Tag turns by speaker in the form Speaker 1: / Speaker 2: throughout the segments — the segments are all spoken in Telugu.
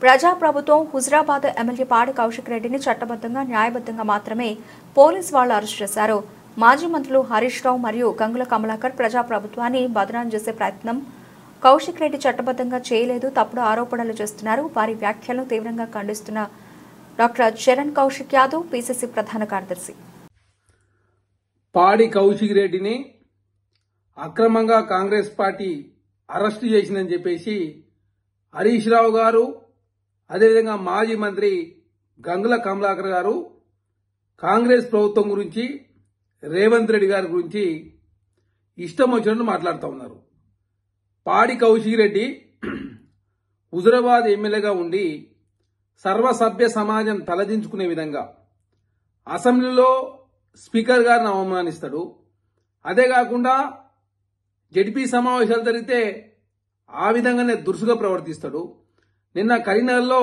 Speaker 1: ప్రజాప్రభుత్వం హుజరాబాద్ ఎమ్మెల్యే పాడి కౌశిక్ రెడ్డిని చట్టబద్ధంగా న్యాయబద్ధంగా మాత్రమే పోలీసు వాళ్లు అరెస్ట్ చేశారు. మాజీ మంత్రులు హరీష్ రావు మరియు గంగుల కమలాకర్ ప్రజాప్రభుత్వాన్ని బదనాం చేసే ప్రయత్నం కౌశిక్ రెడ్డి చట్టబద్ధంగా చేయలేదు, తప్పుడు ఆరోపణలు చేస్తున్నారు. వారి వ్యాఖ్యలను తీవ్రంగా ఖండిస్తున్న డాక్టర్ చరణ్ కౌశిక్ యాదవ్, పీసీసీ ప్రధాన కార్యదర్శి.
Speaker 2: పాడి కౌశిక్ రెడ్డిని అక్రమంగా కాంగ్రెస్ పార్టీ అరెస్టు చేసిందని చెప్పేసి హరీష్ రావు గారు, అదేవిధంగా మాజీ మంత్రి గంగుల కమలాకర్ గారు కాంగ్రెస్ ప్రభుత్వం గురించి, రేవంత్ రెడ్డి గారి గురించి ఇష్టం వచ్చినట్టు మాట్లాడుతూ ఉన్నారు. పాడి కౌశిక్ రెడ్డి హుజరాబాద్ ఎమ్మెల్యేగా ఉండి సర్వసభ్య సమాజం తలదించుకునే విధంగా అసెంబ్లీలో స్పీకర్ గారిని అవమానిస్తాడు. అదే కాకుండా జడ్పీ సమావేశాలు జరిగితే ఆ విధంగానే దురుసుగా ప్రవర్తిస్తాడు. నిన్న కరీంనగర్లో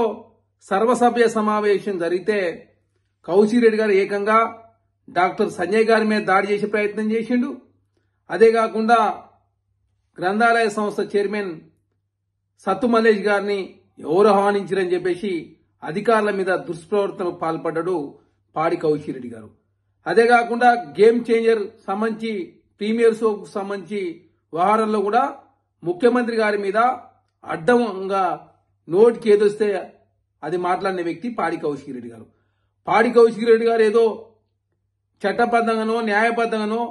Speaker 2: సర్వసభ్య సమావేశం జరిగితే కౌశిక్ రెడ్డి గారు ఏకంగా డాక్టర్ సంజయ్ గారి మీద దాడి చేసే ప్రయత్నం చేసిండు. అదే కాకుండా గ్రంథాలయ సంస్థ చైర్మన్ సత్తు మల్లేష్ గారిని ఎవరు ఆహ్వానించారని చెప్పేసి అధికారుల మీద దుష్ప్రవర్తనకు పాల్పడ్డాడు పాడి కౌశిక్ రెడ్డి గారు. అదే కాకుండా గేమ్ చేంజర్ సంబంధించి ప్రీమియర్ షోకు సంబంధించి వ్యవహారంలో కూడా ముఖ్యమంత్రి గారి మీద అడ్డంగా నోటికి ఏదొస్తే అది మాట్లాడిన వ్యక్తి పాడి కౌశిక్ రెడ్డి గారు. పాడి కౌశిక్ రెడ్డి గారు ఏదో చట్టబద్ధంగానో న్యాయబద్ధంగానో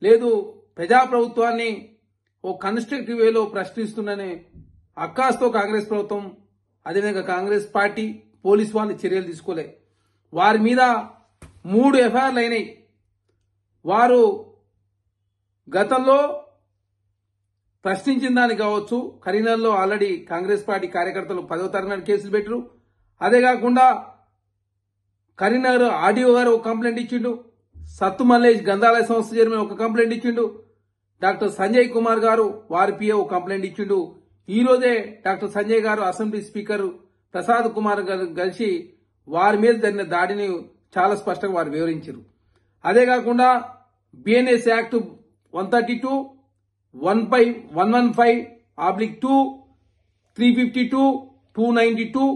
Speaker 2: లేదు ప్రజాప్రభుత్వాన్ని ఓ కన్స్ట్రక్టివ్ వేలో ప్రశ్నిస్తుందనే అక్కాస్తో కాంగ్రెస్ ప్రభుత్వం, అదేవిధంగా కాంగ్రెస్ పార్టీ, పోలీసు వాళ్ళు చర్యలు తీసుకోలే. వారి మీద 3 ఎఫ్ఐఆర్లు అయినాయి. వారు గతంలో ప్రశ్నించిన దానికి కావచ్చు, కరీంనగర్లో ఆల్రెడీ కాంగ్రెస్ పార్టీ కార్యకర్తలు 10వ తరగతి కేసులు పెట్టరు. అదే కాకుండా కరీంనగర్ ఆర్డీఓ గారు ఒక కంప్లైంట్ ఇచ్చిండు, సత్తు మల్లేష్ గ్రంథాలయ సంస్థ చైర్మన్ ఒక కంప్లైంట్ ఇచ్చిండు, డాక్టర్ సంజయ్ కుమార్ గారు వారి పిఏ ఒక కంప్లైంట్ ఇచ్చిండు. ఈ రోజే డాక్టర్ సంజయ్ గారు అసెంబ్లీ స్పీకర్ ప్రసాద్ కుమార్ గారు కలిసి వారి మీద జరిగిన దాడిని చాలా స్పష్టంగా వారు వివరించారు. అదే కాకుండా బిఎన్ఎస్ యాక్ట్ 132, 115/2, 352, 292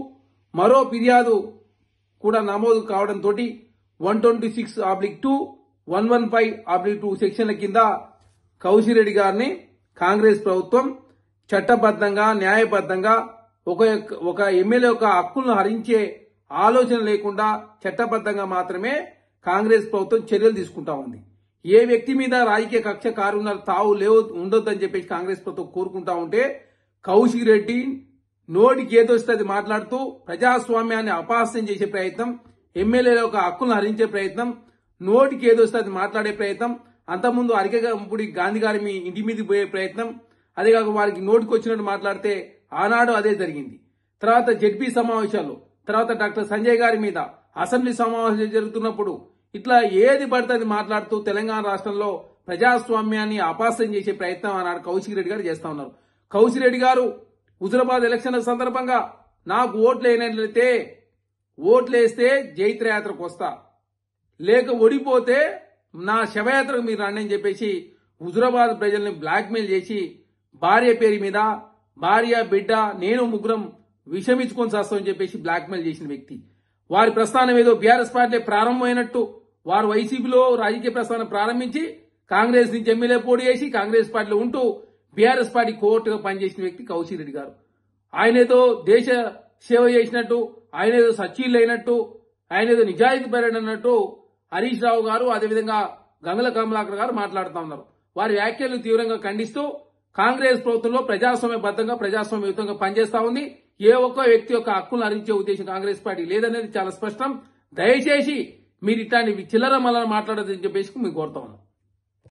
Speaker 2: మరో ఫిర్యాదు కూడా నమోదు కావడంతో 126/2, 115/2 సెక్షన్ల కింద కౌశిక్ రెడ్డి గారిని కాంగ్రెస్ ప్రభుత్వం చట్టబద్ధంగా న్యాయబద్ధంగా ఒక ఎమ్మెల్యే యొక్క హక్కులను హరించే ఆలోచన లేకుండా చట్టబద్ధంగా మాత్రమే కాంగ్రెస్ ప్రభుత్వం చర్యలు తీసుకుంటా ఉంది. ఏ వ్యక్తి మీద రాజకీయ కక్ష కారున్న తావు ఉండొద్దని చెప్పేసి కాంగ్రెస్ ప్రభుత్వం కోరుకుంటా ఉంటే కౌశిక్ రెడ్డి నోటికి ఏదొస్తే అది మాట్లాడుతూ ప్రజాస్వామ్యాన్ని అపహాస్యం చేసే ప్రయత్నం, ఎమ్మెల్యేల యొక్క హక్కులను హరించే ప్రయత్నం, నోటికి ఏదొస్తే అది మాట్లాడే ప్రయత్నం, అంతకుముందు అరికపుడి గాంధీ గారి మీ ఇంటి మీదకి పోయే ప్రయత్నం, అదే కాక వారికి నోటికి వచ్చినట్టు మాట్లాడితే ఆనాడు అదే జరిగింది. తర్వాత జడ్పీ సమావేశాలు, తర్వాత డాక్టర్ సంజయ్ గారి మీద అసెంబ్లీ సమావేశాలు జరుగుతున్నప్పుడు ఇట్లా ఏది పడితే అది మాట్లాడుతూ తెలంగాణ రాష్ట్రంలో ప్రజాస్వామ్యాన్ని అపహాస్యం చేసే ప్రయత్నం ఆనాడు కౌశిక్ రెడ్డి గారు చేస్తా ఉన్నారు. కౌశిక్ రెడ్డి గారు హుజరాబాద్ ఎలక్షన్ల సందర్భంగా నాకు ఓట్లేస్తే జైత్రయాత్రకు వస్తా, లేక ఓడిపోతే నా శవయాత్రకు మీరు రండి అని చెప్పేసి హుజరాబాద్ ప్రజల్ని బ్లాక్మెయిల్ చేసి భార్య పేరు మీద భార్య బిడ్డ నేను ముగ్గురం విషమించుకొని చేస్తామని చెప్పేసి బ్లాక్మెయిల్ చేసిన వ్యక్తి. వారి ప్రస్థానం ఏదో బీఆర్ఎస్ పార్టీ ప్రారంభమైనట్టు వారు వైసీపీలో రాజకీయ ప్రస్థానం ప్రారంభించి కాంగ్రెస్ నుంచి ఎమ్మెల్యే పోటీ చేసి కాంగ్రెస్ పార్టీలో ఉంటూ బీఆర్ఎస్ పార్టీ కోర్టుగా పనిచేసిన వ్యక్తి కౌశిక్ రెడ్డి గారు. ఆయనేదో దేశ సేవ చేసినట్టు, ఆయనేదో సచ్చీలు అయినట్టు, ఆయనేదో నిజాయితీ పెరగనట్టు హరీష్ రావు గారు, అదేవిధంగా గంగుల కమలాకర్ గారు మాట్లాడుతూ ఉన్నారు. వారి వ్యాఖ్యలు తీవ్రంగా ఖండిస్తూ కాంగ్రెస్ ప్రభుత్వంలో ప్రజాస్వామ్యబద్ధంగా ప్రజాస్వామ్యయుతంగా పనిచేస్తా ఉంది. ఏ ఒక్క వ్యక్తి యొక్క హక్కులను హరించే ఉద్దేశం కాంగ్రెస్ పార్టీ లేదనేది చాలా స్పష్టం. దయచేసి మీరు ఇట్లాంటి చిల్లర మల్లర మాట్లాడదని చెప్పేసి మీకు కోరుతా ఉన్నాం.